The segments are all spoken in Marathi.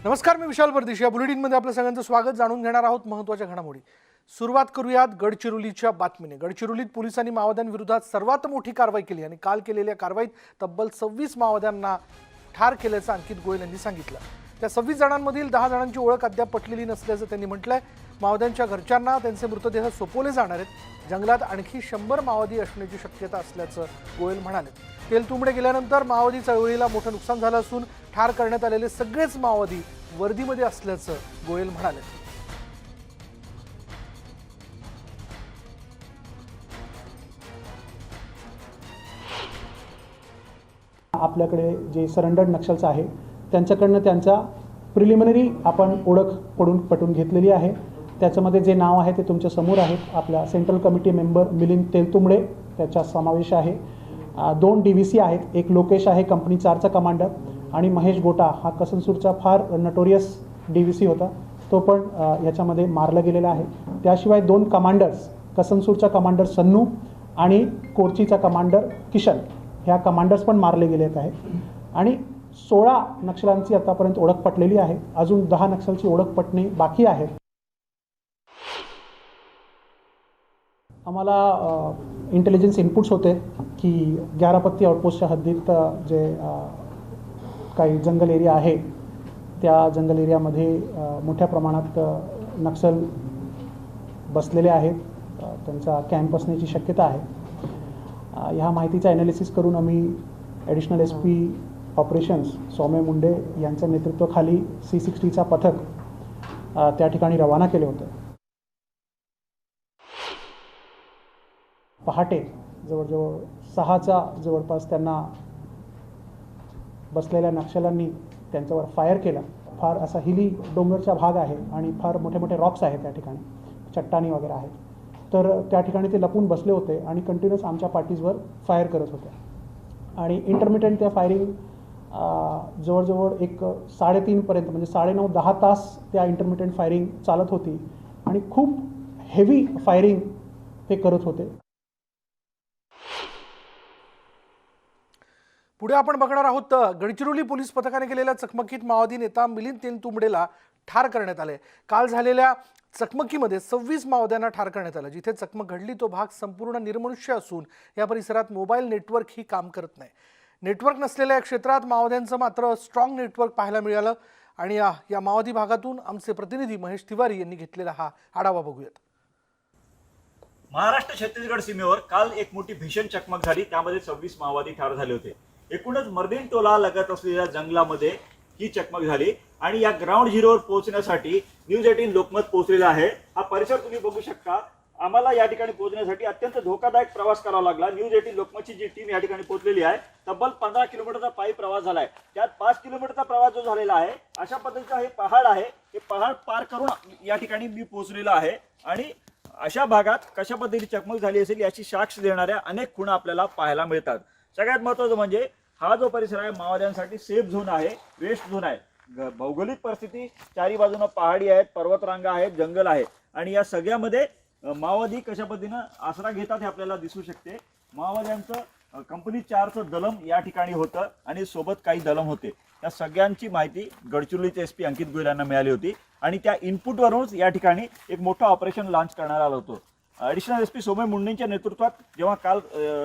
नमस्कार, मी विशाल परदेशी. या बुलेटिनमध्ये आपलं सगळ्यांचं स्वागत. जाणून घेणार आहोत महत्त्वाच्या घडामोडी. सुरुवात करूयात गडचिरोलीच्या बातमीने. गडचिरोलीत पोलिसांनी माओवाद्यांविरोधात सर्वात मोठी कारवाई केली आणि काल केलेल्या कारवाईत तब्बल 26 माओवाद्यांना ठार केल्याचं अंकित गोयल यांनी सांगितलं. त्या 26 जणांमधील 10 जणांची ओळख अद्याप पटलेली नसल्याचं त्यांनी म्हटलंय. माओवाद्यांच्या घरच्यांना त्यांचे मृतदेह सोपवले जाणार आहेत. जंगलात आणखी 100 माओवादी असण्याची शक्यता असल्याचं गोयल म्हणाले. तेलतुंबडे गेल्यानंतर माओवादी चळवळीला मोठं नुकसान झालं असून ठार करण्यात आलेले सगळेच माओवादी वर्दीमध्ये असल्याचं गोयल म्हणाले. आपल्याकडे जे सरेंडर्ड नक्षल्स आहे त्यांच्याकडनं त्यांचा प्रिलिमिनरी आपण ओळख पटून घेतलेली आहे. त्याच्यामध्ये जे नाव आहे ते तुमच्या समोर आहेत. आपल्या central committee member Milind Teltumbde त्याचा समावेश आहे. 2 DVC आहेत. एक लोकेश आहे कंपनी 4चा कमांडर आणि महेश गोटा हा कसनसूरचा फार नोटोरियस DVC होता. तो पण याच्यामध्ये मारला गेलेला आहे. त्याशिवाय 2 कमांडर्स, कसनसूरचा कमांडर सन्नू आणि कोरचीचा कमांडर किशन, ह्या कमांडर्स पण मारले गेलेत आहेत. आणि 16 नक्षलांची आतापर्यंत ओळख पटलेली आहे. अजून 10 नक्षलची ओळख पटणे बाकी आहे. आम्हाला इंटेलिजन्स इनपुट्स होते की ग्यारापत्ती आउटपोस्टच्या हद्दीत जे काही जंगल एरिया आहे त्या जंगल एरियामध्ये मोठ्या प्रमाणात नक्षल बसलेले आहेत. त्यांचा कॅम्प असण्याची शक्यता आहे. ह्या माहितीचा ॲनालिसिस करून आम्ही ॲडिशनल SP ऑपरेशन्स सौम्य मुंडे यांच्या नेतृत्वाखाली C60चा पथक त्या ठिकाणी रवाना केले होते. पहाटे जवळजवळ 6च्या जवळपास त्यांना बसलेल्या नक्षल्यांनी त्यांच्यावर फायर केला. फार असा हिली डोंगरचा भाग आहे आणि फार मोठे मोठे रॉक्स आहेत त्या ठिकाणी, चट्टाणी वगैरे आहेत. तर त्या ठिकाणी ते लपून बसले होते आणि कंटिन्युअस आमच्या पार्टीजवर फायर करत होते. आणि इंटरमिटंट त्या फायरिंग जवळजवळ एक 3:30 पर्यंत, म्हणजे 9:30-10 तास त्या इंटरमिटंट फायरिंग चालत होती आणि खूप हेवी फायरिंग ते करत होते. पुढे आपण बघणार आहोत गडचिरोली पोलीस पथकाने केलेल्या चकमकीत माओवादी नेता मिलिंद तेलतुंबडेला ठार करण्यात आले. काल झालेल्या चकमकीमध्ये 26 माओवाद्यांना ठार करण्यात आलं. जिथे चकमक घडली तो भाग संपूर्ण निर्मनुष्य असून या परिसरात मोबाईल नेटवर्क ही काम करत नाही. नेटवर्क नसलेल्या क्षेत्रात माओवाद्यांचं मात्र स्ट्रॉंग नेटवर्क पाहायला मिळालं. आणि या माओवादी भागातून आमचे प्रतिनिधी महेश तिवारी यांनी घेतलेला हा आढावा बघूयात. महाराष्ट्र छत्तीसगड सीमेवर काल एक मोठी भीषण चकमक झाली. त्यामध्ये 26 माओवादी ठार झाले होते. एकूणच मर्दिन टोला लगत असलेल्या जंगलामध्ये ही चकमक झाली. आणि या ग्राउंड झिरोवर पोहोचण्यासाठी न्यूज 18 लोकमत पोहोचलेला आहे. हा परिसर तुम्ही बघू शकता. आम्हाला या ठिकाणी पोहोचण्यासाठी अत्यंत धोकादायक प्रवास करावा लागला. न्यूज 18 लोकमतची जी टीम या ठिकाणी पोहोचलेली आहे, तब्बल 15 किलोमीटरचा पायी प्रवास झालाय. त्यात 5 किलोमीटरचा प्रवास जो झालेला आहे, अशा पद्धतीचा हे पहाड आहे. हे पहाड पार करून या ठिकाणी मी पोहोचलेला आहे. आणि अशा भागात कशा पद्धतीची चकमक झाली असेल याची साक्ष देणाऱ्या अनेक खुणा आपल्याला पाहायला मिळतात. सगळ्यात महत्त्वाचं म्हणजे हा जो परिसर आहे माओवाद्यांसाठी सेफ झोन आहे, वेस्ट झोन आहे. भौगोलिक परिस्थिती चारी बाजूने पहाडी आहेत, पर्वतरांगा आहेत, जंगल आहे. आणि या सगळ्यामध्ये माओवादी कशा पद्धतीनं आसरा घेतात हे आपल्याला दिसू शकते. माओवाद्यांचं कंपनी 4चं दलम या ठिकाणी होतं आणि सोबत काही दलम होते. त्या सगळ्यांची माहिती गडचिरोलीचे SP अंकित गोयल यांना मिळाली होती. आणि त्या इनपुटवरूनच या ठिकाणी एक मोठं ऑपरेशन लॉन्च करण्यात आलं होतं. ॲडिशनल SP सौम्य मुंडेंच्या नेतृत्वात जेव्हा काल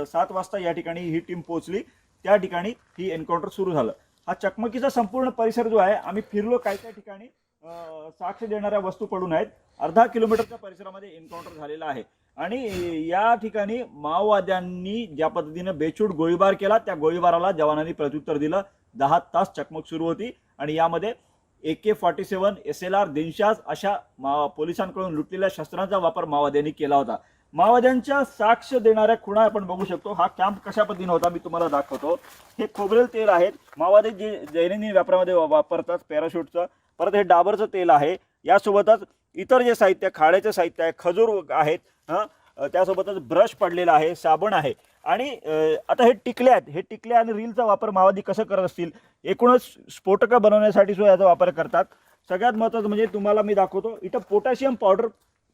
7 वाजता या ठिकाणी ही टीम पोहोचली, त्या ठिकाणी ही एन्काउंटर सुरू झालं. हा चकमकीचा संपूर्ण परिसर जो आहे आम्ही फिरलो. काही त्या ठिकाणी साक्ष देणाऱ्या वस्तू पडून आहेत. अर्धा किलोमीटरच्या परिसरामध्ये एन्काउंटर झालेला आहे. आणि या ठिकाणी माओवाद्यांनी ज्या पद्धतीने बेछूट गोळीबार केला, त्या गोळीबाराला जवानांनी प्रत्युत्तर दिलं. 10 तास चकमक सुरू होती. आणि यामध्ये AK-47, SLR, दिनशास अशा पोलिसांकडून लुटलेल्या शस्त्रांचा वापर माओवाद्यांनी केला होता. माओवाद्यांच्या साक्ष देणाऱ्या खुणा आपण बघू शकतो. हा कॅम्प कशा पद्धतीने होता मी तुम्हाला दाखवतो. हे खोबरेल तेल आहेत. माओवादी जे दैनंदिन व्यापारामध्ये वापरतात, पॅराशूटचं. परत हे डाबरचं तेल आहे. यासोबतच इतर जे साहित्य, खाड्याचे साहित्य आहे, खजूर आहेत, त्यासोबतच ब्रश पडलेला आहे, साबण आहे. आणि आता हे टिकले आहेत. हे टिकले आणि रीलचा वापर माओवादी कसं करत असतील, एकूणच स्फोटकं बनवण्यासाठी सुद्धा याचा वापर करतात. सगळ्यात महत्त्वाचं म्हणजे तुम्हाला मी दाखवतो. इथं पोटॅशियम पावडर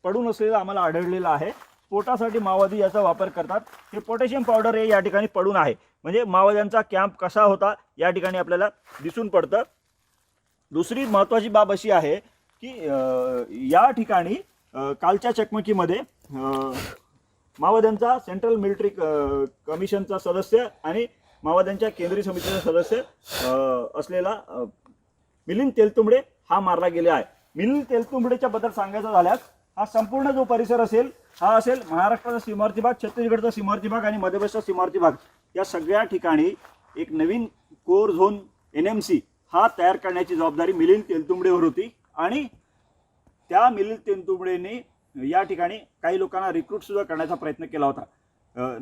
पडून असलेलं आम्हाला आढळलेलं आहे. स्फोटासाठी माओवादी याचा वापर करतात. हे पोटॅशियम पावडर हे या ठिकाणी पडून आहे. म्हणजे माओवाद्यांचा कॅम्प कसा होता या ठिकाणी आपल्याला दिसून पडतं. दुसरी महत्त्वाची बाब अशी आहे की या ठिकाणी कालच्या चकमकीमध्ये माओवाद्यांचा सेंट्रल मिलिटरी कमिशनचा सदस्य आणि माओवाद्यांच्या केंद्रीय समितीचा सदस्य असलेला मिलिंद तेलतुंबडे हा मारला गेला आहे. मिलिंद तेलतुंबडेच्या बद्दल सांगायचं झाल्यास हा संपूर्ण जो परिसर असेल हा असेल महाराष्ट्राचा सीमावर्ती भाग, छत्तीसगडचा सीमावर्ती भाग आणि मध्यप्रदेशचा सीमावर्ती भाग, या सगळ्या ठिकाणी एक नवीन कोर झोन NMC हा तयार करण्याची जबाबदारी मिलिंद तेलतुंबडेवर होती. आणि त्या मिलिंद तेलतुंबडेने या ठिकाणी काही लोकांना रिक्रूट सुद्धा करण्याचा प्रयत्न केला होता.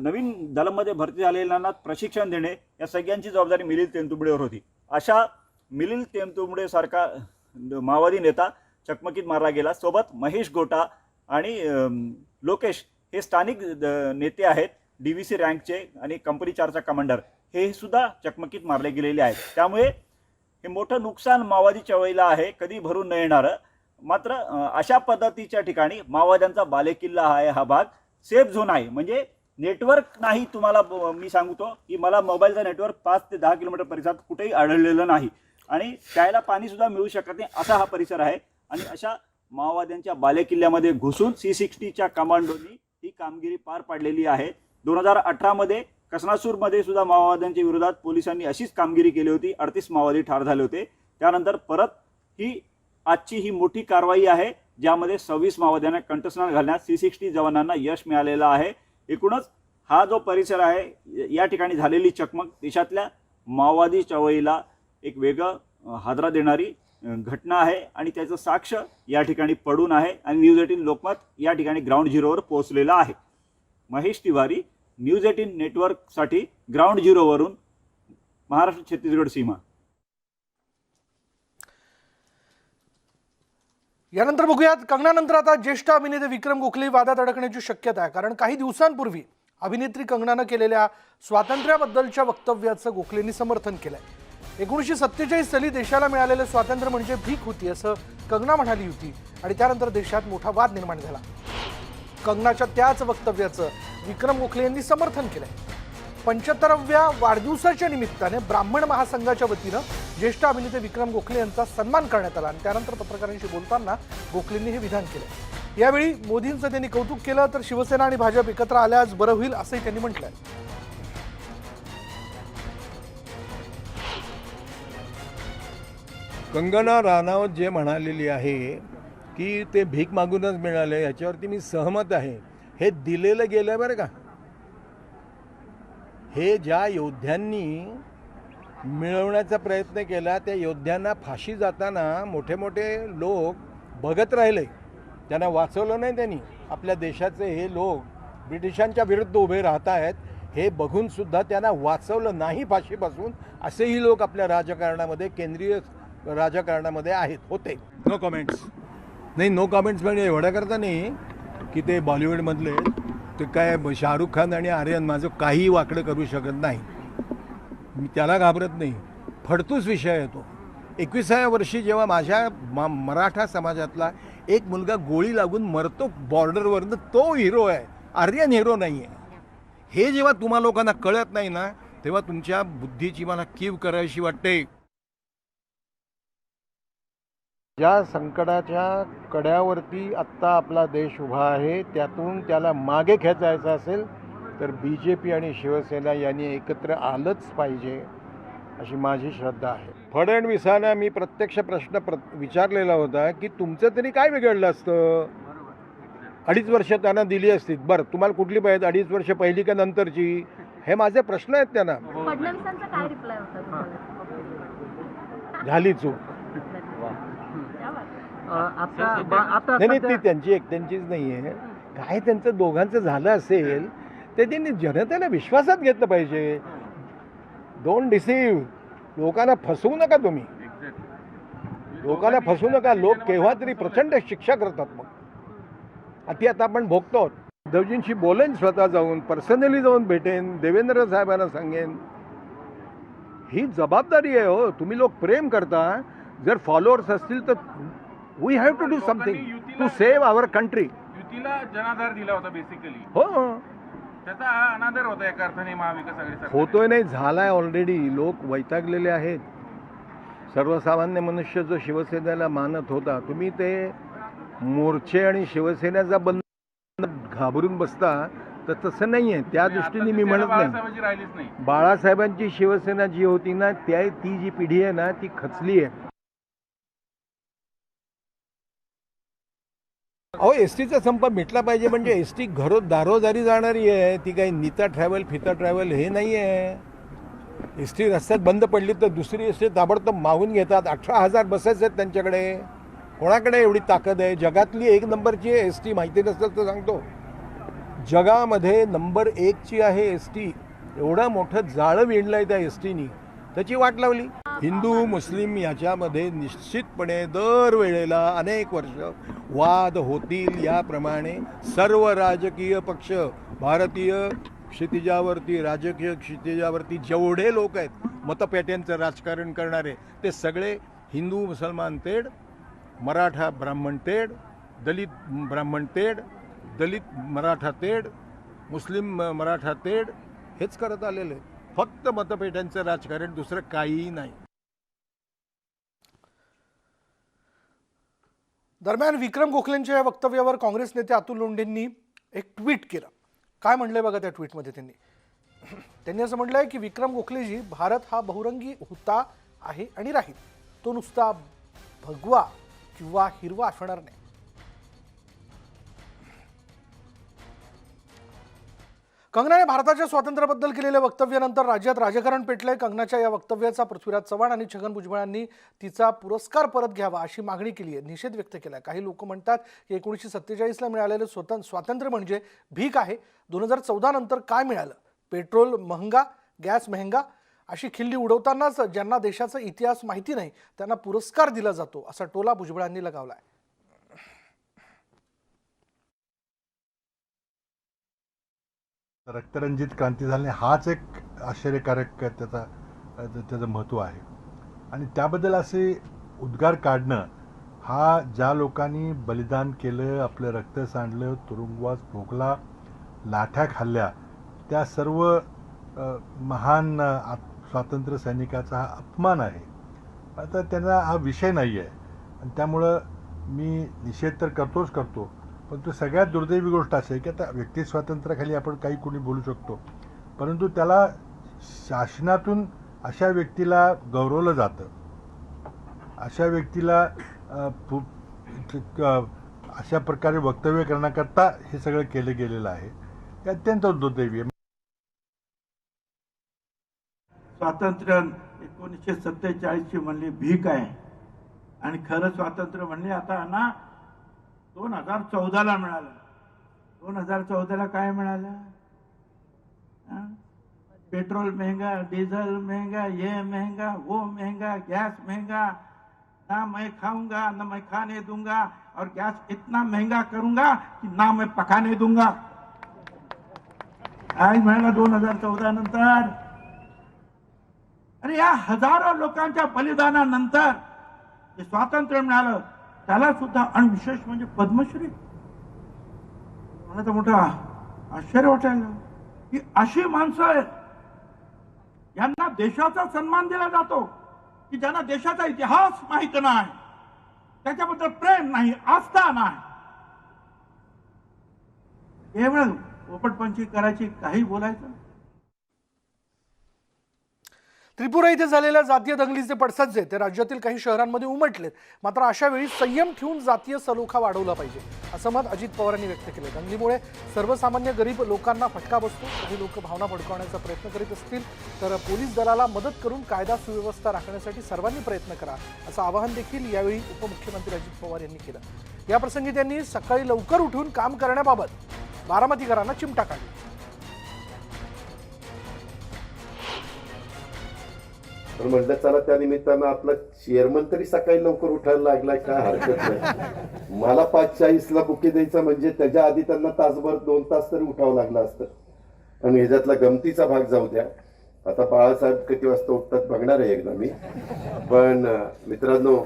नवीन दलामध्ये भरती झालेल्यांना प्रशिक्षण देणे या सगळ्यांची जबाबदारी मिलिंद तेलतुंबडेवर होती. अशा मिलिंद तेलतुंबडे सारखा माओवादी नेता चकमकीत मारला गेला. सोबत महेश गोटा आणि लोकेश हे स्थानिक नेते आहेत, DVC रँकचे आणि कंपनी 4चा कमांडर, हे सुद्धा चकमकीत मारले गेलेले आहेत. त्यामुळे हे मोठं नुकसान माओवादी चळवळीला आहे, कधी भरून न येणारं. मात्र अशा पद्धतीच्या ठिकाणी माओवाद्यांचा बालेकिल्ला आहे, हा भाग सेफ झोन आहे. म्हणजे नेटवर्क नाही, तुम्हाला मी सांगतो की मला मोबाईलचा नेटवर्क 5 ते 10 किलोमीटर परिसरात कुठेही आढळलेलं नाही आणि प्यायला पाणी सुद्धा मिळू शकत नाही असा हा परिसर आहे. आणि अशा माओवाद्यांच्या बालेकिल्ल्यामध्ये घुसून C60च्या कमांडोनी ही कामगिरी पार पाडलेली आहे. 2018 मध्ये कसनासूरमध्ये सुद्धा माओवाद्यांच्या विरोधात पोलिसांनी अशीच कामगिरी केली होती. 38 माओवादी ठार झाले होते. त्यानंतर परत आजची ही मोठी कारवाई आहे, ज्यामध्ये 26 माओवाद्यांना कंठस्नान घालण्यास C60 जवानांना यश मिळालेलं आहे. एकूणच हा जो परिसर आहे, या ठिकाणी झालेली चकमक देशातल्या माओवादी चळवळीला एक वेगळं हादरा देणारी घटना आहे आणि त्याचं साक्ष या ठिकाणी पडून आहे. आणि न्यूज 18 लोकमत या ठिकाणी ग्राउंड झिरोवर पोहोचलेला आहे. महेश तिवारी, न्यूज 18 नेटवर्कसाठी ग्राउंड झिरोवरून महाराष्ट्र छत्तीसगड सीमा. यानंतर बघूयात, कंगनानंतर आता ज्येष्ठ अभिनेते विक्रम गोखले वादात अडकण्याची शक्यता आहे. कारण काही दिवसांपूर्वी अभिनेत्री कंगनानं केलेल्या स्वातंत्र्याबद्दलच्या वक्तव्याचं गोखलेंनी समर्थन केलंय. 1947 साली देशाला मिळालेलं स्वातंत्र्य म्हणजे भीक होती असं कंगना म्हणाली होती आणि त्यानंतर देशात मोठा वाद निर्माण झाला. कंगनाच्या त्याच वक्तव्याचं विक्रम गोखले यांनी समर्थन केलंय. 75व्या वाढदिवसाच्या निमित्ताने ब्राह्मण महासंघाच्या वतीनं ज्येष्ठ अभिनेते विक्रम गोखले यांचा सन्मान करण्यात आला आणि त्यानंतर पत्रकारांशी बोलताना गोखलेंनी हे विधान केलं. यावेळी मोदींचं त्यांनी कौतुक केलं, तर शिवसेना आणि भाजप एकत्र आल्यास बरं होईल असंही त्यांनी म्हटलंय. कंगना राणावत जे म्हणालेली आहे की ते भीक मागूनच मिळाले, याच्यावरती मी सहमत आहे. हे दिलेलं गेलं बरं का. हे ज्या योद्ध्यांनी मिळवण्याचा प्रयत्न केला त्या योद्ध्यांना फाशी जाताना मोठे मोठे लोक बघत राहिले, त्यांना वाचवलं नाही. त्यांनी आपल्या देशाचे हे लोक ब्रिटिशांच्या विरुद्ध उभे राहत आहेत हे बघूनसुद्धा त्यांना वाचवलं नाही फाशीपासून. असेही लोक आपल्या राजकारणामध्ये, केंद्रीय राजकारणामध्ये आहेत, होते. No comments. नाही, नो कमेंट्स म्हणजे एवढं करता नाही की ते बॉलिवूडमधले ते काय शाहरुख खान आणि आर्यन माझं काही वाकडं करू शकत नाही. मी त्याला घाबरत नाही. फडतूस विषय आहे तो. 21व्या वर्षी जेव्हा माझ्या मराठा समाजातला एक मुलगा गोळी लागून मरतो बॉर्डरवरनं, तो हिरो आहे, आर्यन हिरो नाही आहे. हे जेव्हा तुम्हा लोकांना कळत नाही ना, तेव्हा तुमच्या बुद्धीची मला कीव करायची वाटते. ज्या संकटाच्या कड्यावरती आत्ता आपला देश उभा आहे, त्यातून त्याला मागे खेचायचं असेल तर BJP आणि शिवसेना यांनी एकत्र आलंच पाहिजे अशी माझी श्रद्धा आहे. फडणवीसांना मी प्रत्यक्ष प्रश्न विचारलेला होता की तुमचं तरी काय बिघडलं असतं, 2.5 वर्ष त्यांना दिली असती. बरं, तुम्हाला कुठली पाहिजे, 2.5 वर्ष पहिली का नंतरची, हे माझे प्रश्न आहेत त्यांना. फडणवीसांचा काय रिप्लाय होता? झाली चूक. नाही, ती त्यांचीच नाही आहे. काय त्यांचं दोघांचं झालं असेल ते त्यांनी जनतेला विश्वासात घेतलं पाहिजे. डोंट डिसीव्ह. लोकांना फसवू नका तुम्ही. लोकांना फसवू नका. लोक केव्हा तरी प्रचंड शिक्षा करतात. मग ती आता आपण भोगतो. उद्धवजींशी बोलेन, स्वतः जाऊन पर्सनली जाऊन भेटेन, देवेंद्र साहेबांना सांगेन. ही जबाबदारी आहे. हो, तुम्ही लोक प्रेम करता. जर फॉलोअर्स असतील तर we have to do something to save our country. युतीला जनाधार दिला होता बेसिकली. हो, त्याचा अनादर होता एका अर्थाने महाविकास आघाडी. होतोय नाही, झालाय ऑलरेडी. लोक वैतागलेले आहेत. सर्वसामान्य मनुष्य जो शिवसेनेला मानत होता, तुम्ही ते मोर्चे आणि शिवसेनेचा बंद घाबरून बसता, तर तसं नाही आहे. त्या दृष्टीने मी म्हणत नाही. बाळासाहेबांची राहिलीच नाही. बाळासाहेबांची शिवसेना जी होती ना, ती जी पिढी आहे ना, ती खचली आहे. अहो, एस टीचा संप मिटला पाहिजे. म्हणजे एस टी दारोदारी जाणारी आहे, ती काही नीता ट्रॅव्हल फिता ट्रॅव्हल हे नाही आहे. एस टी रस्त्यात बंद पडली तर दुसरी एस टी ताबडतोब मागून घेतात. 18,000 बसेस आहेत त्यांच्याकडे. कोणाकडे एवढी ताकद आहे? जगातली 1 नंबरची एस टी, माहिती नसेल तर सांगतो, जगामध्ये नंबर 1ची आहे एस टी. एवढं मोठं जाळं विणलं आहे त्या एस टीनी, त्याची वाट लावली. हिंदू मुस्लिम याच्यामध्ये निश्चितपणे दरवेळेला अनेक वर्ष वाद होतील. याप्रमाणे सर्व राजकीय पक्ष, भारतीय क्षितिजावरती, राजकीय क्षितिजावरती जेवढे लोक आहेत मतपेट्यांचं राजकारण करणारे, ते सगळे हिंदू मुसलमान तेढ, मराठा ब्राह्मण तेढ, दलित ब्राह्मण तेढ, दलित मराठा तेढ, मुस्लिम मराठा तेढ, हेच करत आलेले. फक्त मतपेट्यांचं राजकारण, दुसरं काहीही नाही. दरम्यान विक्रम गोखलेंच्या या वक्तव्यावर काँग्रेस नेते अतुल लोंढेंनी एक ट्विट केलं. काय म्हणलंय बघा त्या ट्विटमध्ये त्यांनी असं म्हटलंय की विक्रम गोखलेजी, भारत हा बहुरंगी होता आहे आणि राहील. तो नुसता भगवा किंवा हिरवा असणार नाही. कंगनाने भारताच्या स्वातंत्र्याबद्दल केलेल्या वक्तव्यानंतर राज्यात राजकारण पेटलंय. कंगनाच्या या वक्तव्याचा पृथ्वीराज चव्हाण आणि छगन भुजबळांनी तिचा पुरस्कार परत घ्यावा अशी मागणी केली आहे, निषेध व्यक्त केला. काही लोक म्हणतात की 1947ला मिळालेलं स्वातंत्र्य म्हणजे भीक आहे. 2014 नंतर काय मिळालं? पेट्रोल महंगा, गॅस महंगा अशी खिल्ली उडवतानाच ज्यांना देशाचा इतिहास माहिती नाही त्यांना पुरस्कार दिला जातो, असा टोला भुजबळांनी लगावलाय. रक्तरंजित क्रांती झाली हाच एक आश्चर्यकारक त्याचं महत्त्व आहे. आणि त्याबद्दल असे उद्गार काढणं, हा ज्या लोकांनी बलिदान केलं, आपलं रक्त सांडलं, तुरुंगवास भोगला, लाठ्या खाल्ल्या, त्या सर्व महान स्वातंत्र्य सैनिकाचा हा अपमान आहे. आता त्यांना हा विषय नाही आहे आणि त्यामुळं मी निषेध तर करतो, पण तो सगळ्यात दुर्दैवी गोष्ट अशी आहे की आता व्यक्ती स्वातंत्र्याखाली आपण काही कोणी बोलू शकतो, परंतु त्याला शासनातून अशा व्यक्तीला गौरवलं जातं, अशा व्यक्तीला अशा प्रकारे वक्तव्य करण्याकरता हे सगळं केलं गेलेलं आहे. हे अत्यंत दुर्दैवी आहे. स्वातंत्र्य 1947ची म्हणली भीक आहे आणि खरं स्वातंत्र्य म्हणले आता ना 2014ला मिळालं. 2014ला काय मिळालं? पेट्रोल महंगा, डीजल महंगा, ये महंगा, वो महंगा, गैस महंगा, ना मैं खाऊंगा ना मैं खाने दूंगा और गैस इतना महंगा करूंगा कि ना मैं पकाने दूंगा. आज मिळाला 2014 नंतर. आणि या हजारो लोकांच्या बलिदानानंतर जे स्वातंत्र्य मिळालं त्याला सुद्धा, आणि विशेष म्हणजे पद्मश्री. मला तर मोठं आश्चर्य वाटायला की अशी माणसं आहेत यांना देशाचा सन्मान दिला जातो की ज्यांना देशाचा इतिहास माहित नाही, त्याच्याबद्दल प्रेम नाही, आस्था नाही. केवळ पोपटपंची करायची, काही बोलायचं. त्रिपुरा इथे झालेल्या जातीय दंगलीचे पडसाद जे ते राज्यातील काही शहरांमध्ये उमटलेत. मात्र अशा वेळी संयम ठेवून जातीय सलोखा वाढवला पाहिजे, असं मत अजित पवारांनी व्यक्त केलं. दंगलीमुळे सर्वसामान्य गरीब लोकांना फटका बसतो. काही लोक भावना भडकवण्याचा प्रयत्न करीत असतील तर पोलीस दलाला मदत करून कायदा सुव्यवस्था राखण्यासाठी सर्वांनी प्रयत्न करा, असं आवाहन देखील यावेळी उपमुख्यमंत्री अजित पवार यांनी केलं. याप्रसंगी त्यांनी सकाळी लवकर उठून काम करण्याबाबत बारामतीकरांना चिमटा काढला. पण म्हटलं चला त्या निमित्तानं आपला चेअरमन तरी सकाळी लवकर उठायला लागलाय, काय हरकत नाही. मला 5:40ला बुके द्यायचा म्हणजे त्याच्या आधी त्यांना तासभर 2 तास तरी उठावं लागलं असतं. आणि ह्याच्यातला गमतीचा भाग जाऊ द्या. आता बाळासाहेब किती वाजता उठतात बघणार आहे एकदा मी. पण मित्रांनो,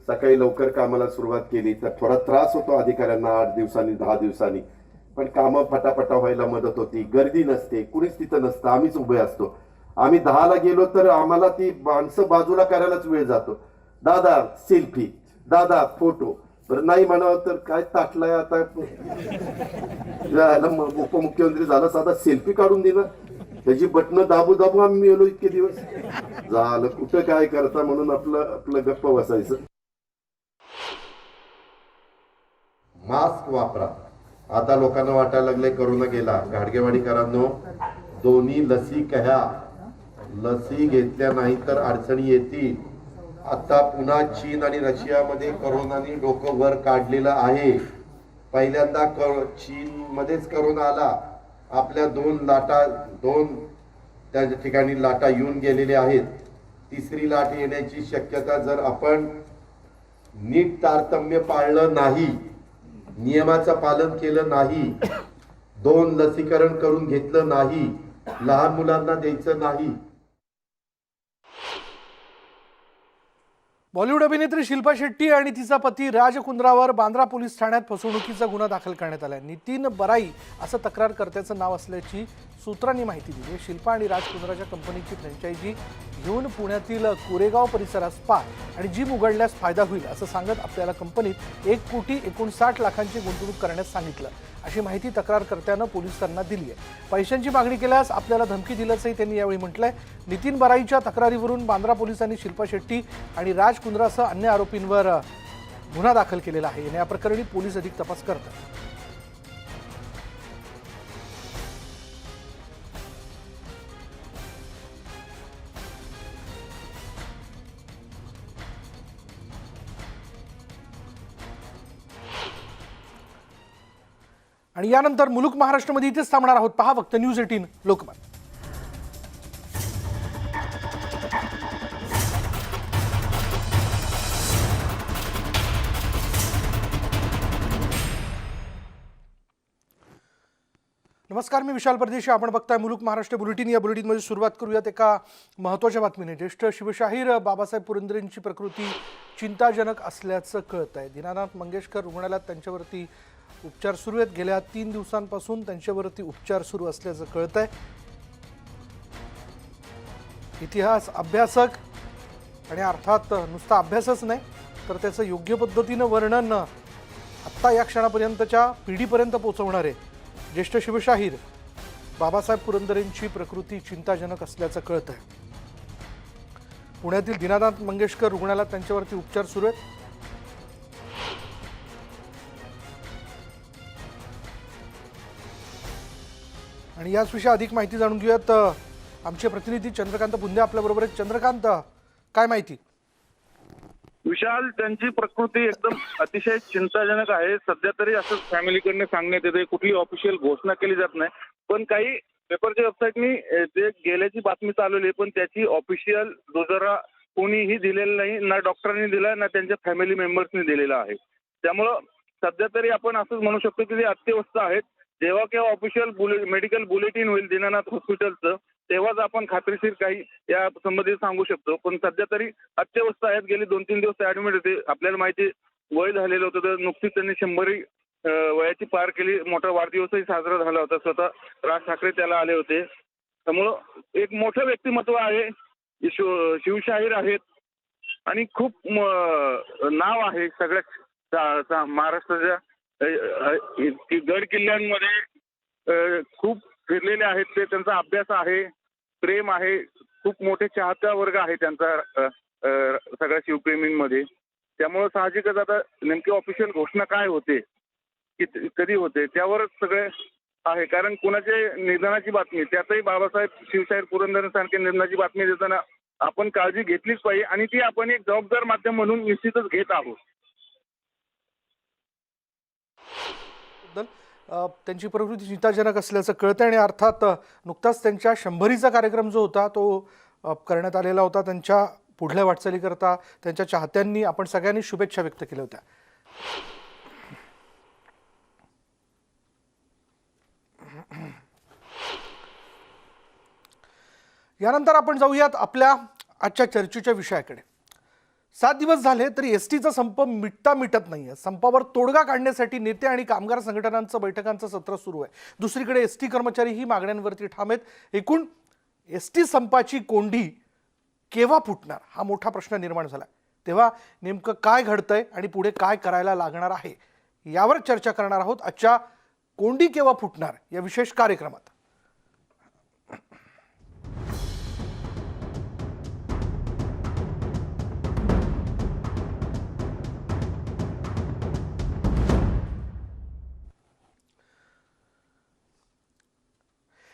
सकाळी लवकर कामाला सुरुवात केली तर थोडा त्रास होतो अधिकाऱ्यांना 8 दिवसांनी 10 दिवसांनी, पण कामं फटाफटा व्हायला मदत होती. गर्दी नसते, कुणीच तिथं नसतं, आम्हीच उभे असतो. आम्ही 10ला गेलो तर आम्हाला ती माणसं बाजूला करायलाच वेळ जातो. दादा सेल्फी, दादा फोटो. बरं नाही म्हणावं तर काय ताटलाय आता. उपमुख्यमंत्री झाला, साधा सेल्फी काढून दिला. त्याची बटणं दाबू दाबू आम्ही मेलो इतके दिवस. झालं कुठं काय करता म्हणून आपलं गप्प बसायचं. मास्क वापरा. आता लोकांना वाटायला लागले करोना गेला. घाडगेवाडीकरांनो, दोन्ही लसी घ्या. लसी घेतल्या नाही तर अडचणी येतील. आता पुन्हा चीन आणि रशियामध्ये करोनाने डोकं वर काढलेलं आहे. पहिल्यांदा चीन मध्येच करोना आला. आपल्या दोन त्या ठिकाणी लाटा येऊन गेलेल्या आहेत. तिसरी लाट येण्याची शक्यता जर आपण नीट तारतम्य पाळलं नाही, नियमाचं पालन केलं नाही, 2 लसीकरण करून घेतलं नाही, लहान मुलांना द्यायचं नाही. बॉलिवूड अभिनेत्री शिल्पा शेट्टी आणि तिचा पती राज कुंद्रावर बांद्रा पोलीस ठाण्यात फसवणुकीचा गुन्हा दाखल करण्यात आला आहे. नितीन बराई असं तक्रारकर्त्याचं नाव असल्याची सूत्रांनी माहिती दिली. शिल्पा आणि राज कुंद्राच्या कंपनीची फ्रँचायझी घेऊन पुण्यातील कोरेगाव परिसरात स्पा आणि जिम उघडल्यास फायदा होईल असं सांगत आपल्याला कंपनीत 1,59,00,000 गुंतवणूक करण्यास सांगितलं, अशी माहिती तक्रारकर्त्यानं पोलिसांना दिली आहे. पैशांची मागणी केल्यास आपल्याला धमकी दिल्याचंही त्यांनी यावेळी म्हटलंय. नितीन बराईच्या तक्रारीवरून बांद्रा पोलिसांनी शिल्पा शेट्टी आणि राज कुंद्रासह अन्य आरोपींवर गुन्हा दाखल केलेला आहे. या प्रकरणी पोलीस अधिक तपास करतात. आणि यानंतर मुलुक महाराष्ट्रामध्ये इथेच थांबणार आहोत. पहा फक्त न्यूज 18 लोकमत. नमस्कार, मी विशाल परदेशी. आपण बघताय मुलुक महाराष्ट्र बुलेटिन. या बुलेटिनमध्ये सुरुवात करूयात एका महत्त्वाच्या बातमीने. ज्येष्ठ शिवशाहीर बाबासाहेब पुरंदरेंची प्रकृती चिंताजनक असल्याचं कळत आहे. दीनानाथ मंगेशकर रुग्णालयात त्यांच्यावरती उपचार सुरू आहेत. गेल्या 3 दिवसांपासून त्यांच्यावरती उपचार सुरू असल्याचं कळत आहे. इतिहास अभ्यासक आणि अर्थात नुसता अभ्यासच नाही तर त्याचं योग्य पद्धतीनं वर्णन आत्ता या क्षणापर्यंतच्या पिढीपर्यंत पोहोचवणारे ज्येष्ठ शिवशाहीर बाबासाहेब पुरंदरेंची प्रकृती चिंताजनक असल्याचं कळत आहे. पुण्यातील दीनानाथ मंगेशकर रुग्णालयात त्यांच्यावरती उपचार सुरू आहेत. आणि याच विषयी अधिक माहिती जाणून घेऊयात. आमचे प्रतिनिधी चंद्रकांत बुंदे आपल्याबरोबर आहेत. चंद्रकांत, काय माहिती? विशाल, त्यांची प्रकृती एकदम अतिशय चिंताजनक आहे. सध्या तरी असं फॅमिलीकडनं सांगण्यात येते, कुठली ऑफिशियल घोषणा केली जात नाही. पण काही पेपरच्या वेबसाईटनी ते गेल्याची बातमी चालवली, पण त्याची ऑफिशियल दुजोरा कोणीही दिलेला नाही. ना डॉक्टरांनी दिला, ना त्यांच्या फॅमिली मेंबर्सनी दिलेला आहे. त्यामुळं सध्या तरी आपण असंच म्हणू शकतो की ते अत्यवस्थ आहेत. जेव्हा केव्हा ऑफिशियल मेडिकल बुलेटिन होईल दीनानाथ हॉस्पिटलचं, तेव्हाच आपण खात्रीशीर काही या संबंधित सांगू शकतो. पण सध्या तरी अत्यवस्थ आहेत. गेली 2-3 दिवस ते ऍडमिट होते. आपल्याला माहिती वय झालेलं होतं, तर नुकतीच त्यांनी 100 वयाची पार केली. मोठा वाढदिवसही साजरा झाला होता. स्वतः राज ठाकरे त्याला आले होते. त्यामुळं एक मोठं व्यक्तिमत्व आहे, शिवशाहीर आहेत आणि खूप नाव आहे सगळ्या महाराष्ट्राच्या. गड किल्ल्यांमध्ये खूप फिरलेले आहेत ते. त्यांचा अभ्यास आहे, प्रेम आहे, खूप मोठे चाहता वर्ग आहे त्यांचा सगळ्या शिवप्रेमींमध्ये. त्यामुळे साहजिकच आता नेमकी ऑफिशियल घोषणा काय होते, कधी होते, त्यावरच सगळे आहे. कारण कुणाचे निधनाची बातमी, त्यातही बाबासाहेब शिवशाहीर पुरंदरेंसारखे निधनाची बातमी देताना आपण काळजी घेतलीच पाहिजे आणि ती आपण एक जबाबदार माध्यम म्हणून निश्चितच घेत आहोत. त्यांची प्रकृती चिंताजनक असल्याचं कळतं आणि अर्थात नुकताच त्यांच्या 100रीचा कार्यक्रम जो होता तो करण्यात आलेला होता. त्यांच्या पुढल्या वाटचालीकरता त्यांच्या चाहत्यांनी, आपण सगळ्यांनी शुभेच्छा व्यक्त केल्या होत्या. यानंतर आपण जाऊयात आपल्या आजच्या चर्चेच्या विषयाकडे. 7 दिवस झाले तरी एसटीचा संप मिटत नाहीये. संपावर तोडगा काढण्यासाठी नेते आणि कामगार संघटनांचं बैठकांचं सत्र सुरू आहे. दुसरीकडे एसटी कर्मचारी ही मागण्यांवरती ठाम आहेत. एकूण एसटी संपाची कोंडी केव्हा फुटणार हा मोठा प्रश्न निर्माण झाला. तेव्हा नेमकं काय घडतंय आणि पुढे काय करायला लागणार आहे यावर चर्चा करणार आहोत आजच्या कोंडी केव्हा फुटणार या विशेष कार्यक्रमात.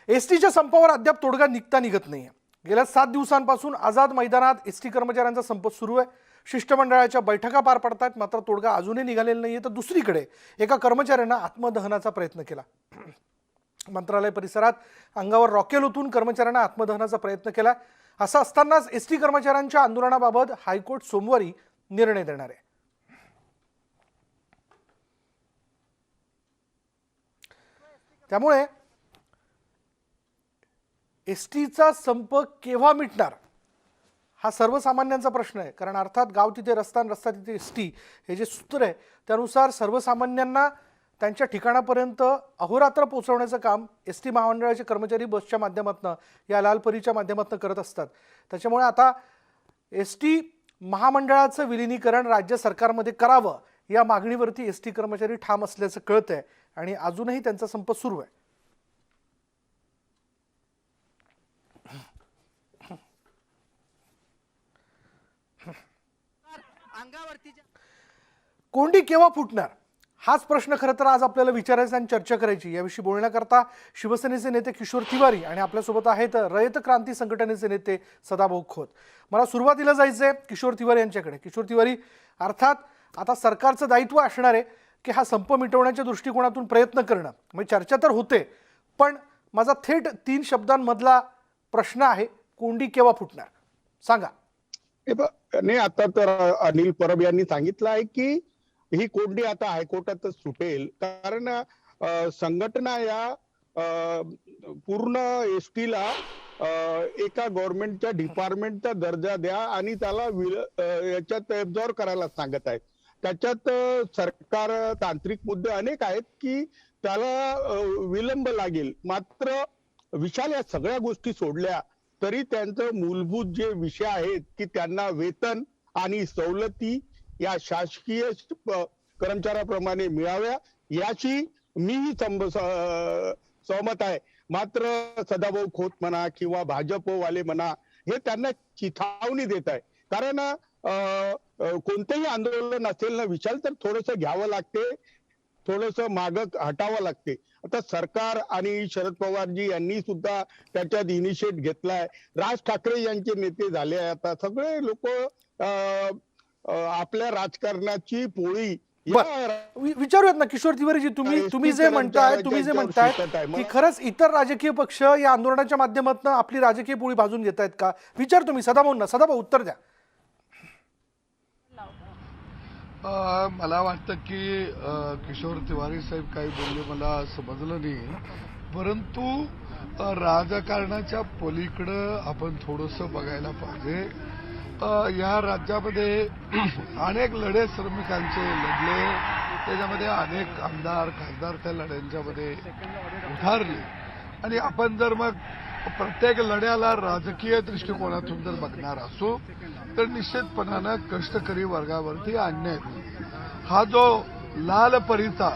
एसटीच्या संपावर अद्याप तोडगा निघत नाहीये. गेल्या 7 दिवसांपासून आझाद मैदानात एसटी कर्मचाऱ्यांचा संप सुरू आहे. शिष्टमंडळाच्या बैठका पार पडतात, मात्र तोडगा अजूनही निघालेला नाहीये. तर दुसरीकडे एका कर्मचाऱ्यानं आत्मदहनाचा प्रयत्न केला. मंत्रालय परिसरात अंगावर रॉकेल ओतून कर्मचाऱ्यांना आत्मदहनाचा प्रयत्न केला. असं असतानाच एसटी कर्मचाऱ्यांच्या आंदोलनाबाबत हायकोर्ट सोमवारी निर्णय देणार आहे. त्यामुळे एसटीचा संप केव्हा मिटणार हा सर्वसामान्यांचा प्रश्न आहे. कारण अर्थात गाव तिथे रस्ता आणि रस्ता तिथे एसटी हे जे सूत्र आहे त्यानुसार सर्वसामान्यांना त्यांच्या ठिकाणापर्यंत अहोरात्र पोहोचवण्याचं काम एसटी महामंडळाचे कर्मचारी बसच्या माध्यमातून या लालपरीच्या माध्यमातून करत असतात. त्याच्यामुळे आता एसटी महामंडळाचं विलिनीकरण राज्य सरकारमध्ये करावं या मागणीवरती एसटी कर्मचारी ठाम असल्याचं कळतंय आणि अजूनही त्यांचा संप सुरू आहे. कोंडी केव्हा फुटणार हाच प्रश्न खरं तर आज आपल्याला विचारायचा आणि चर्चा करायची. याविषयी बोलण्याकरता शिवसेनेचे नेते किशोर तिवारी आणि आपल्यासोबत आहेत रयत क्रांती संघटनेचे नेते सदाभाऊ खोत. मला सुरुवातीला जायचंय किशोर तिवारी यांच्याकडे. किशोर तिवारी, अर्थात आता सरकारचं दायित्व असणार आहे की हा संप मिटवण्याच्या दृष्टिकोनातून प्रयत्न करणं. म्हणजे चर्चा तर होते, पण माझा थेट 3 शब्दांमधला प्रश्न आहे, कोंडी केव्हा फुटणार सांगा. नाही, आता तर अनिल परब यांनी सांगितलं आहे की ही कोंडी आता हायकोर्टातच सुटेल. कारण संघटना या पूर्ण एसटीला एका गव्हर्नमेंटच्या डिपार्टमेंटचा दर्जा द्या आणि त्याला याच्यात ऍब्झॉर्ब करायला सांगत आहेत. त्याच्यात सरकार तांत्रिक मुद्दे अनेक आहेत की त्याला विलंब लागेल. मात्र विशाल या सगळ्या गोष्टी सोडल्या तरी त्यांचं मूलभूत जे विषय आहेत की त्यांना वेतन आणि सवलती या शासकीय कर्मचाऱ्याप्रमाणे मिळाव्या याची मीही सहमत आहे. मात्र सदाभाऊ खोत म्हणा किंवा भाजपवाले म्हणा हे त्यांना चिथावणी देत आहे. कारण कोणतेही आंदोलन असेल ना विशाल तर थोडंसं घ्यावं लागते, थोडंसं मागं हटावं लागते. आता सरकार आणि शरद पवारजी यांनी सुद्धा त्याच्यात इनिशिएट घेतलाय. राज ठाकरे यांचे नेते झाले आहे. आता सगळे लोक आपल्या राजकारणाची पोळी विचारूयात ना किशोर तिवारीजी. तुम्ही जे म्हणताय की खरंच इतर राजकीय पक्ष या आंदोलनाच्या माध्यमातून आपली राजकीय पोळी भाजून घेत आहेत का? विचारतो मी सदाभाऊंना. सदाभाऊ उत्तर द्या. मला वाटतं की किशोर तिवारी साहेब काही बोलले मला समजलं नाही, परंतु राजकारणाच्या पलीकडं आपण थोडंसं बघायला पाहिजे. या राज्यामध्ये अनेक लढे श्रमिकांचे लढले, त्याच्यामध्ये अनेक आमदार खासदार त्या लढ्यांच्यामध्ये उभारले आणि आपण जर मग प्रत्येक लढ्याला राजकीय दृष्टिकोनातून जर बघणार असू तर निश्चितपणानं कष्टकरी वर्गावरती अन्याय होईल. हा जो लाल परीचा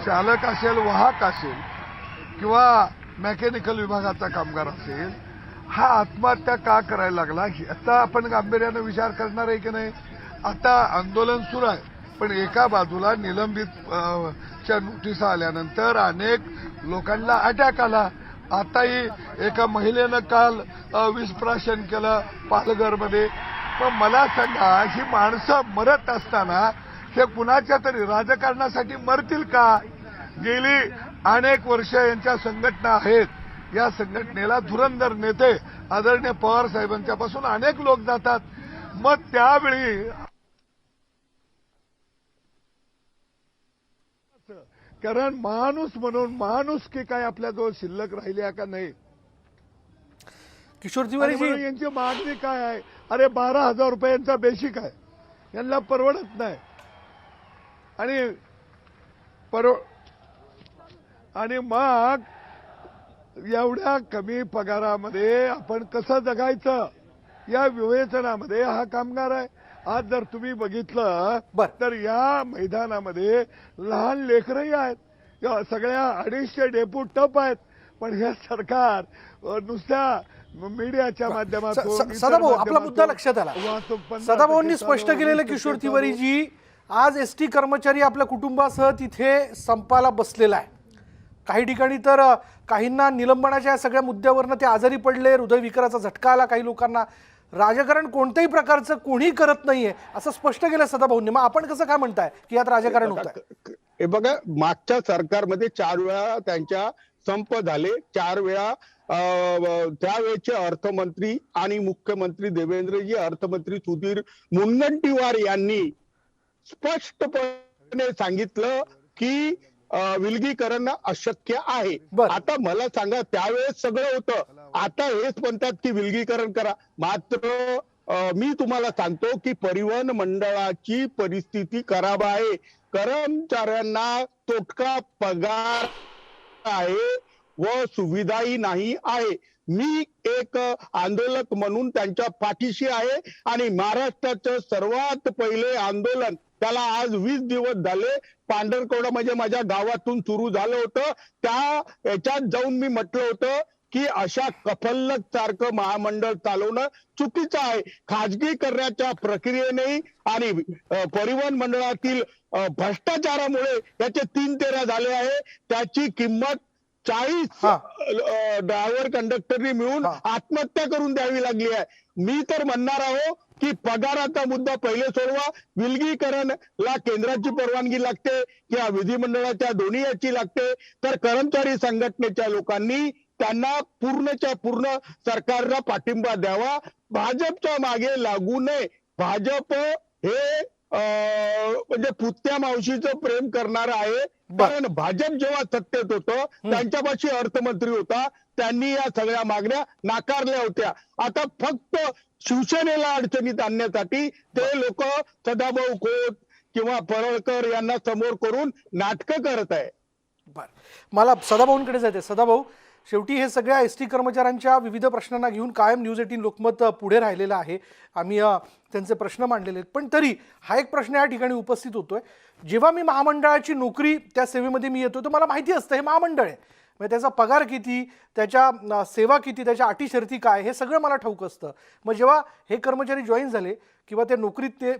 चालक असेल, वाहक असेल किंवा मेकॅनिकल विभागाचा कामगार असेल, हा आत्महत्या का करायला लागला याचा आपण गांभीर्यानं विचार करणार आहे की नाही. आता आंदोलन सुरू आहे, पण एका बाजूला निलंबित च्या नोटिसा आल्यानंतर अनेक लोकांना अटॅक आला. आताही एका महिलेनं काल विषप्राशन केलं पालघरमध्ये. पण मला सांगा, ही माणसं मरत असताना हे कुणाच्या तरी राजकारणासाठी मरतील का? गेली अनेक वर्ष यांच्या संघटना आहेत. या संघटनेला धुरंधर नेते आदरणीय पवार साहेबांच्यापासून अनेक लोक जातात. मग त्यावेळी कारण माणूस म्हणून माणूस की काय आपल्याजवळ शिल्लक राहिली का नाही. किशोर तिवारी यांची मागणी काय आहे? अरे 12,000 रुपयांचा बेसिक आहे, यांना परवडत नाही. आणि मग एवढ्या कमी पगारामध्ये आपण कसं जगायचं या विवेचनामध्ये हा कामगार आहे. आज जर तुम्ही बघितलं तर या मैदानामध्ये लहान लेकरही आहेत. या सगळ्या 250 डेपू टप आहेत. पण हे सरकार नुसत्या मीडियाच्या माध्यमातून सदाभाऊ आपला मुद्दा लक्षात आला. सदाभाऊंनी स्पष्ट केलेलं किशोर तिवारीजी आज एसटी कर्मचारी आपल्या कुटुंबासह तिथे संपाला बसलेला आहे. काही ठिकाणी तर काहींना निलंबनाच्या सगळ्या मुद्द्यावरनं ते आजारी पडले, हृदयविकाराचा झटका आला काही लोकांना. राजकारण कोणत्याही प्रकारचं कोणी करत नाहीये असं स्पष्ट केलं सदाभाऊंनी. मग आपण कसं काय म्हणताय की यात राजकारण होत आहे? हे बघा, मागच्या सरकारमध्ये 4 वेळा त्यांच्या संप झाले. 4 वेळा त्यावेळेचे अर्थमंत्री आणि मुख्यमंत्री देवेंद्रजी, अर्थमंत्री सुधीर मुनगंटीवार यांनी स्पष्टपणे सांगितलं की विलगीकरण अशक्य आहे. आता मला सांगा, त्यावेळेस सगळं होतं, आता हेच म्हणतात की विलगीकरण करा. मात्र मी तुम्हाला सांगतो की परिवहन मंडळाची परिस्थिती खराब आहे. कर्मचाऱ्यांना तोटका पगार आहे व सुविधाही नाही आहे. मी एक आंदोलक म्हणून त्यांच्या पाठीशी आहे आणि महाराष्ट्राचं सर्वात पहिले आंदोलन त्याला आज 20 दिवस झाले. पांढरकवडा म्हणजे माझ्या गावातून सुरू झालं होतं. त्या याच्यात जाऊन मी म्हटलं होतं की अशा कफल्लक सारखं महामंडळ चालवणं चुकीचं आहे. खाजगीकरणाच्या प्रक्रियेने आणि परिवहन मंडळातील भ्रष्टाचारामुळे याचे 3 तेरा झाले आहे. त्याची किंमत 40 ड्रायव्हर कंडक्टरनी मिळून आत्महत्या करून द्यावी लागली आहे. मी तर म्हणणार आहो की पगाराचा मुद्दा पहिले सोडवा. विलगीकरणला केंद्राची परवानगी लागते किंवा विधिमंडळाच्या दोन्ही याची लागते. तर कर्मचारी संघटनेच्या लोकांनी त्यांना पूर्णच्या पूर्ण सरकारला पाठिंबा द्यावा. भाजपच्या मागे लागू नये. भाजप हे म्हणजे पुत्या मावशीचं प्रेम करणार आहे. कारण भाजप जेव्हा सत्तेत होतं त्यांच्यापाशी अर्थमंत्री होता, त्यांनी या सगळ्या मागण्या नाकारल्या होत्या. आता फक्त शिवसेनेला अडचणीत आणण्यासाठी ते लोक सदाभाऊ खोत किंवा परळकर यांना समोर करून नाटकं करत आहे. मला सदाभाऊंकडे जायचे. सदाभाऊ, शेवटी हे सगळ्या एसटी कर्मचाऱ्यांच्या विविध प्रश्नांना घेऊन कायम न्यूज 18 लोकमत पुढे राहिलेलं आहे. आम्ही त्यांचे प्रश्न मांडलेले आहेत. पण तरी हा एक प्रश्न या ठिकाणी उपस्थित होतोय. जेव्हा मी महामंडळाची नोकरी त्या सेवेमध्ये मी येतो तर मला माहिती असतं हे महामंडळ आहे, म्हणजे त्याचा पगार किती, त्याच्या सेवा किती, त्याच्या अटी शर्ती काय, हे सगळं मला ठाऊक असतं. मग जेव्हा हे कर्मचारी जॉईन झाले किंवा ते नोकरीत ते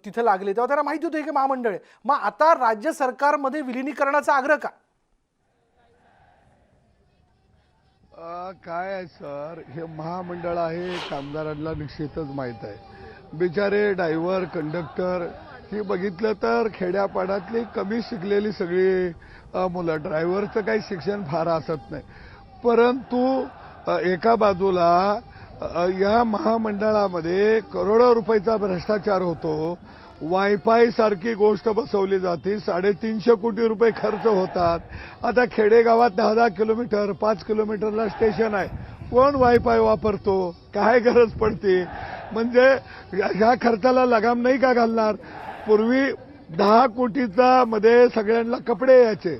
तिथे लागले तेव्हा त्यांना माहिती होतं की महामंडळ आहे. मग आता राज्य सरकारमध्ये विलिनीकरणाचा आग्रह का? काय आहे सर, हे महामंडळ आहे कामगारांना निश्चितच माहीत आहे. बिचारे ड्रायव्हर कंडक्टर ही बघितलं तर खेड्यापाड्यातली कमी शिकलेली सगळी मुलं. ड्रायव्हरचं काही शिक्षण फार असत नाही. परंतु एका बाजूला या महामंडळामध्ये करोडो रुपयाचा भ्रष्टाचार होतो. वायफाय सारखी गोष्ट बसवली जाते. 350 कोटी रुपये खर्च होतात. आता खेडेगावात 10-10 किलोमीटर 5 किलोमीटरला स्टेशन आहे. कोण वायफाय वापरतो? काय गरज पडते? म्हणजे ह्या खर्चाला लगाम नाही का घालणार? पूर्वी 10 कोटीचा मध्ये सगळ्यांना कपडे यायचे,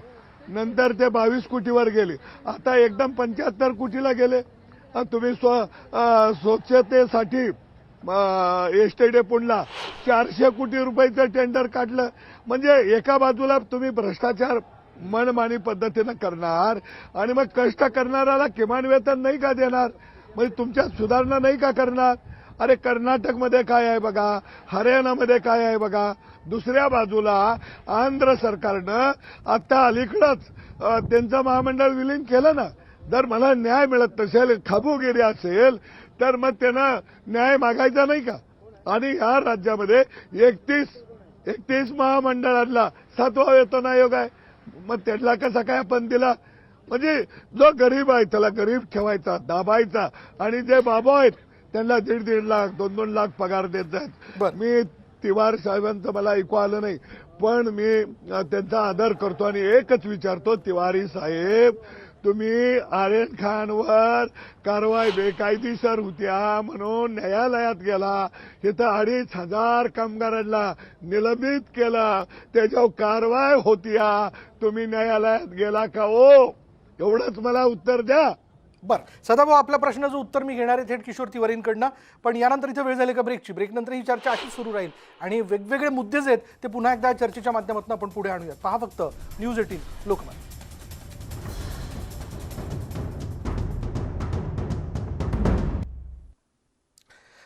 नंतर ते 22 कोटीवर गेले, आता एकदम 75 कोटीला गेले. तुम्ही स्वच्छतेसाठी एसटी डेपोला 400 कोटी रुपयाचं टेंडर काढलं. म्हणजे एका बाजूला तुम्ही भ्रष्टाचार मनमानी पद्धतीनं करणार आणि मग कष्ट करणाऱ्याला किमान वेतन नाही का देणार? म्हणजे तुमच्यात सुधारणा नाही का करणार? अरे कर्नाटकमध्ये काय आहे बघा, हरियाणामध्ये काय आहे बघा. दुसऱ्या बाजूला आंध्र सरकारनं आता अलीकडंच त्यांचं महामंडळ विलीन केलं ना. जर मला न्याय मिळत नसेल, खाबूगिरी असेल, तर मग त्यांना न्याय मागायचा नाही का? आणि या राज्यामध्ये 31 महामंडळांना 7वा वेतन आयोग आहे. मग त्याला कसा काय आपण दिला? म्हणजे जो गरीब आहे त्याला गरीब ठेवायचा, दाबायचा, आणि जे बाबा आहेत त्यांना 1.5 लाख 2-2 लाख पगार देत आहेत. मी तिवार साहेबांचं मला ऐकू आलं नाही, पण मी त्यांचा आदर करतो आणि एकच विचारतो, तिवारी साहेब, तुम्ही आर्यन खानवर कारवाई बेकायदेशीर होत्या म्हणून न्यायालयात गेला. इथं 2,500 कामगारांना निलंबित केलं, त्याच्यावर कारवाई होत्या, तुम्ही न्यायालयात गेला का? ओ एवढंच मला उत्तर द्या. बरं सदाभाऊ, आपल्या प्रश्नाचं उत्तर मी घेणार आहे थेट किशोर तिवारींकडनं, पण यानंतर इथं वेळ झाली का ब्रेकची. ब्रेकनंतर ही चर्चा अशीच सुरू राहील आणि वेगवेगळे मुद्दे जे आहेत ते पुन्हा एकदा चर्चेच्या माध्यमातून आपण पुढे आणूयात. पहा फक्त न्यूज 18 लोकमत.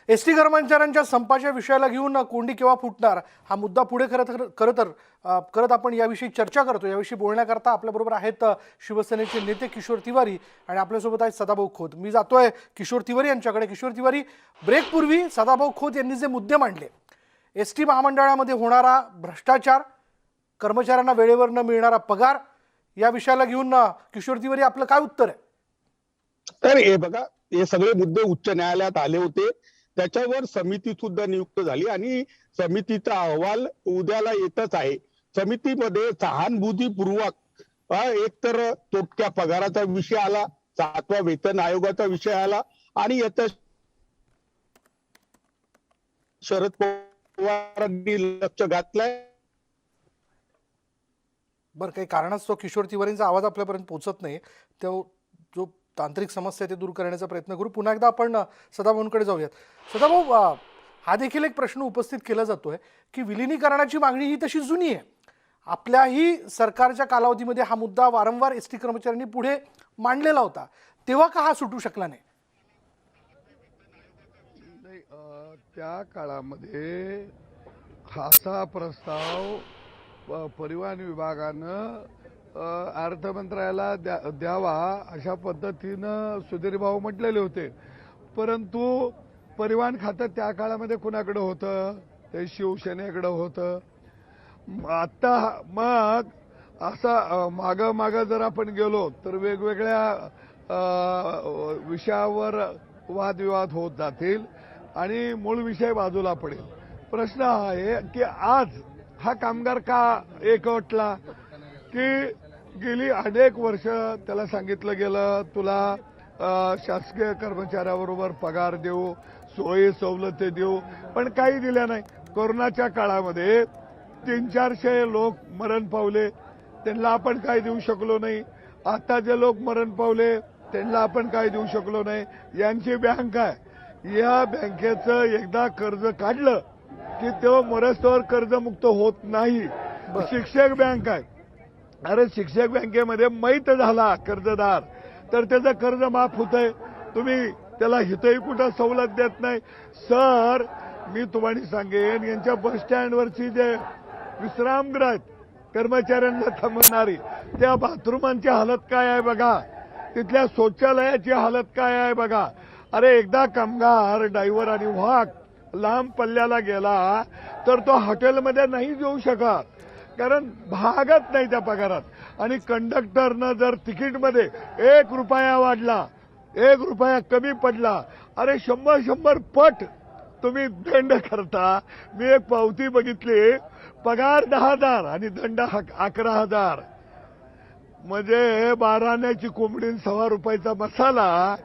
एसटी कर्मचाऱ्यांच्या संपाच्या विषयाला घेऊन कोंडी केव्हा फुटणार हा मुद्दा पुढे करत आपण याविषयी चर्चा करतो. याविषयी बोलण्याकरता आपल्याबरोबर आहेत शिवसेनेचे नेते किशोर तिवारी आणि आपल्यासोबत आहेत सदाभाऊ खोत. मी जातोय किशोर तिवारी यांच्याकडे. किशोर तिवारी, ब्रेकपूर्वी सदाभाऊ खोत यांनी जे मुद्दे मांडले, एसटी महामंडळामध्ये होणारा भ्रष्टाचार, कर्मचाऱ्यांना वेळेवर न मिळणारा पगार, या विषयाला घेऊन किशोर तिवारी आपलं काय उत्तर आहे? तर हे बघा, हे सगळे मुद्दे उच्च न्यायालयात आले होते. त्याच्यावर समिती सुद्धा नियुक्त झाली आणि समितीचा अहवाल उद्याला येतच आहे. समितीमध्ये सहानुभूतीपूर्वक एकतर तोटक्या पगाराचा विषय आला, 7व्या वेतन आयोगाचा विषय आला आणि याचा शरद पवारांनी लक्ष घातलंय. बरं, काही कारणास्तव किशोर तिवारींचा आवाज आपल्यापर्यंत पोहोचत नाही. तो जो तांत्रिक समस्या ते दूर करण्याचा प्रयत्न करू. पुन्हा एकदा आपण सदाभाऊंकडे जाऊयात. सदाभाऊ, हा देखील एक प्रश्न उपस्थित केला जातोय की विलिनीकरणाची मागणी ही तशी जुनी आहे. आपल्याही सरकारच्या कालावधीमध्ये हा मुद्दा वारंवार एसटी कर्मचाऱ्यांनी पुढे मांडलेला होता. तेव्हा का हा सुटू शकला नाही? त्या काळामध्ये असा प्रस्ताव परिवहन विभागानं अर्थमंत्र्याला द्यावा अशा पद्धतीनं सुधीर भाऊ म्हटलेले होते. परंतु परिवहन खातं त्या काळामध्ये कुणाकडे होतं? ते शिवसेनेकडे होतं. आता मग असा माग जर आपण गेलो तर वेगवेगळ्या विषयावर वादविवाद होत जातील आणि मूळ विषय बाजूला पडेल. प्रश्न हा आहे की आज हा कामगार का एकवटला? की गेली अनेक वर्ष त्याला सांगितलं गेलं तुला शासकीय कर्मचाऱ्याबरोबर पगार देऊ, सोयी सवलती देऊ, पण काही दिल्या नाही. कोरोनाच्या काळामध्ये 300-400 लोक मरण पावले, त्यांना आपण काय देऊ शकलो नाही. आता जे लोक मरण पावले त्यांना आपण काय देऊ शकलो नाही. यांची बँक आहे, या बँकेचं एकदा कर्ज काढलं की तो मरस्तवर कर्जमुक्त होत नाही. शिक्षक बँक आहे, अरे शिक्षक बँकेमध्ये मैत झाला कर्जदार तर त्याचं कर्ज माफ होतंय, तुम्ही त्याला हितही कुठं सवलत देत नाही. सर, मी तुम्हाला सांगेन, यांच्या बस स्टँडवरची जे विश्रामगृह आहेत कर्मचाऱ्यांना थांबवणारी, त्या बाथरूमांची हालत काय आहे बघा, तिथल्या शौचालयाची हालत काय आहे बघा. अरे एकदा कामगार ड्रायव्हर आणि वाहक लांब पल्ल्याला गेला तर तो हॉटेलमध्ये नाही जाऊ शकत, कारण भागत नाही त्या पगारात. आणि कंडक्टरनं जर तिकीटमध्ये 1 रुपया वाढला, 1 रुपया कमी पडला, अरे 100 पट तुम्ही दंड करता. मी एक पावती बघितली, पगार 10,000 आणि दंड 11,000. म्हणजे 12 आण्याची कोंबडी 1.25 रुपयाचा मसाला.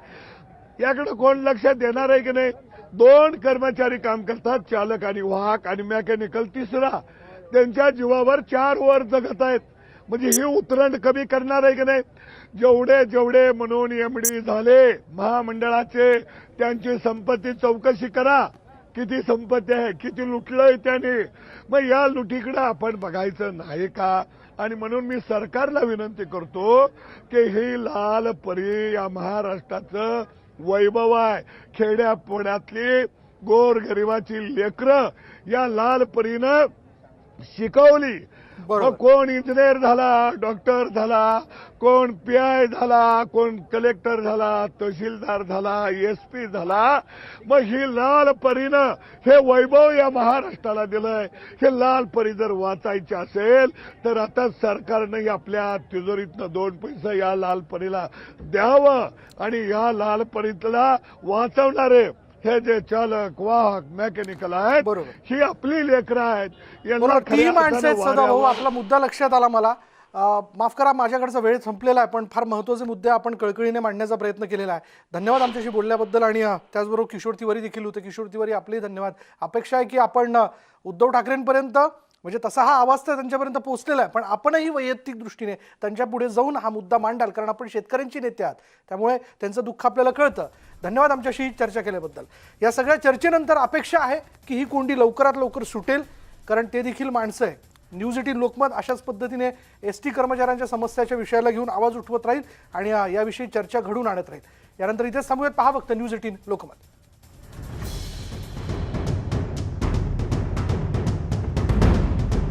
याकडे कोण लक्ष देणार आहे की नाही? 2 कर्मचारी काम करतात, चालक आणि वाहक आणि मेकॅनिकल तिसरा. त्यांच्या जीवावर 4 वर जगत आहेत. म्हणजे ही उतरण कमी करणार आहे की नाही? जेवढे म्हणून एमडी झाले महामंडळाचे, त्यांची संपत्ती चौकशी करा. किती संपत्ती आहे, किती लुटलंय त्याने. मग या लुटीकडे आपण बघायचं नाही का? आणि म्हणून मी सरकारला विनंती करतो की ही लाल परी या महाराष्ट्राचं वैभव आहे. खेड्यापाड्यातली गोरगरिबाची लेकरं या लाल परीनं शिकवली. मग कोण इंजिनियर झाला, डॉक्टर झाला, कोण PI झाला, कोण कलेक्टर झाला, तहसीलदार झाला, SP झाला. मग ही लाल परीनं हे वैभव या महाराष्ट्राला दिलंय. हे लाल परी जर वाचायची असेल तर आता सरकारने आपल्या तिजोरीतनं 2 पैसे या लाल परीला द्यावं आणि या लाल परीला वाचवणारे हे जे चालक वाहक मेकॅनिकल आहेत, ही आपली लेकरं आहेत. ती माणसं आहेत. सदाभाऊ, आपला मुद्दा लक्षात आला मला. माफ करा, माझ्याकडचा वेळ संपलेला आहे, पण फार महत्त्वाचे मुद्दे आपण कळकळीने मांडण्याचा प्रयत्न केलेला आहे. धन्यवाद आमच्याशी बोलल्याबद्दल. आणि त्याचबरोबर किशोर तिवारी देखील होते. किशोर तिवारी, आपलेही धन्यवाद. अपेक्षा आहे की आपण उद्धव ठाकरेंपर्यंत म्हणजे तसा हा आवाज तर त्यांच्यापर्यंत पोहोचलेला आहे, पण आपणही वैयक्तिक दृष्टीने त्यांच्या पुढे जाऊन हा मुद्दा मांडाल, कारण आपण शेतकऱ्यांची नेते आहात, त्यामुळे त्यांचं दुःख आपल्याला कळतं. धन्यवाद आमच्याशी चर्चा केल्याबद्दल. या सगळ्या चर्चेनंतर अपेक्षा आहे की ही कोंडी लवकरात लवकर सुटेल, कारण ते देखील माणसं आहे. न्यूज 18 लोकमत अशाच पद्धतीने ST कर्मचाऱ्यांच्या समस्याच्या विषयाला घेऊन आवाज उठवत राहील आणि याविषयी चर्चा घडून आणत राहील. यानंतर इथेच थांबूयात. पहा फक्त न्यूज 18 लोकमत.